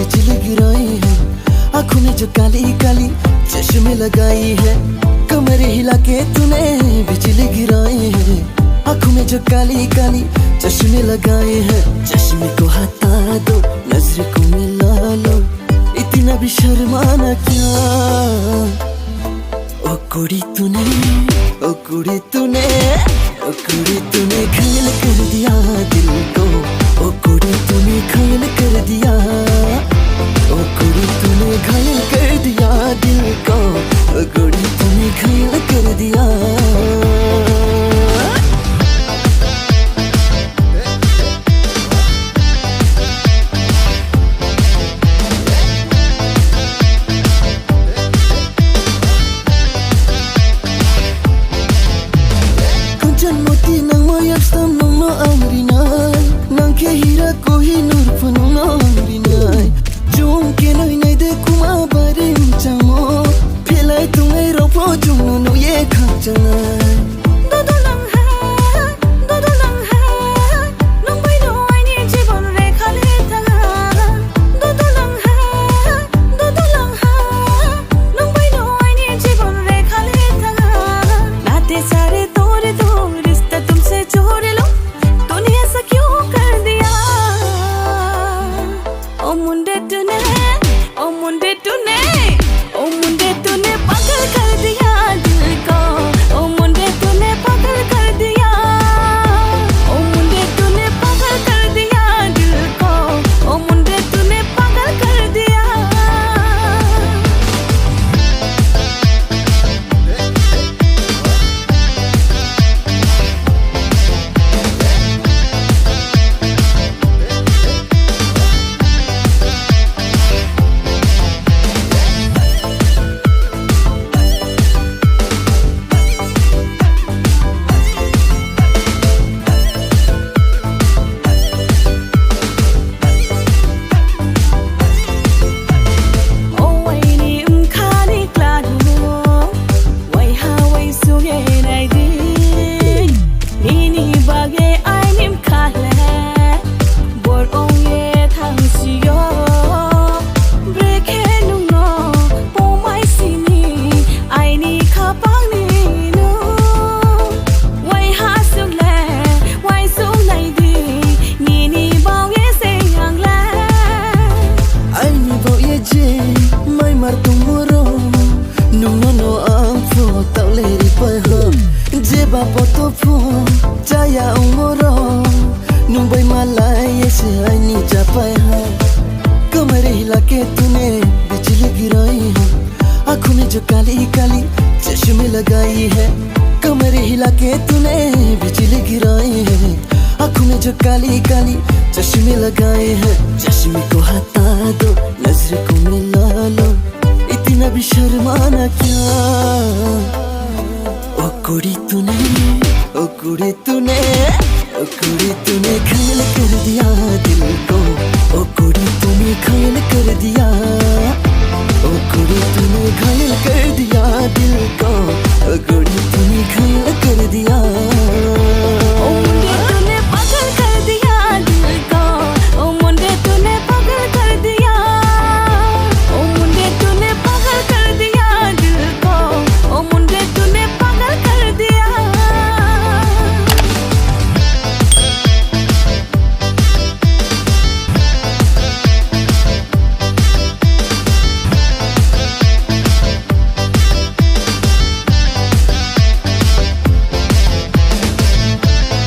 बिजली गिराई है। आंखों में जो काली काली चश्मे लगाई है, कमर हिला के तूने बिजली गिराई है। आंखों में जो काली काली चश्मे लगाए हैं, चश्मे को हटा दो, नजर को मिला लो, इतना भी शर्माना क्या। ओ कुड़ी तूने, ओ कुड़ी तूने, ओ कुड़ी तूने घायल कर दिया दिल को। ओ कुड़ी तूने घायल कर दिया, ओ कुड़ी तूने घायल कर दिया दिल को। ओ कुड़ी तूने घायल कर दिया। Hira Kohinoor puno rinai, jom ke noi nei de kuma barim chamo, phelai tungai ropo jumno no ye khachanai. Dodo lang hai, nong bai no ai ni jibon rekha le thaga. Dodo lang hai, nong bai no ai ni jibon rekha le thaga. Naate sare tore do rishta tumse jod lo, tune aisa kyun kar diya? ओ मुंडे तूने, ओ मुंडे तूने, ओ मुंडे तूने पागल कर दिया दिल को। ओ मुंडे तूने पागल कर दिया, ओ मुंडे तूने पागल कर दिया दिल को। ओ मुंडे तूने पागल कर दिया। Bapoto po jaya umoro numbai malai ऐसे आई नहीं जा पाए हैं। कमर हिला के तूने बिजली गिराई है, आंखों में जो काली काली चश्मे लगाई है। कमर हिला के तूने बिजली गिराई है, आंखों में जो काली काली चश्मे लगाए हैं। चश्मे को हटा दो, नजर को मिला लो, इतना भी शर्माना क्या। ओ कुड़ी तूने, ओ कुड़ी तूने, ओ कुड़ी तूने घायल कर दिया दिल को। ओ कुड़ी तूने घायल कर दिया, ओ कुड़ी तूने घायल कर दिया दिल को। ओ कुड़ी तूने घायल कर दिया।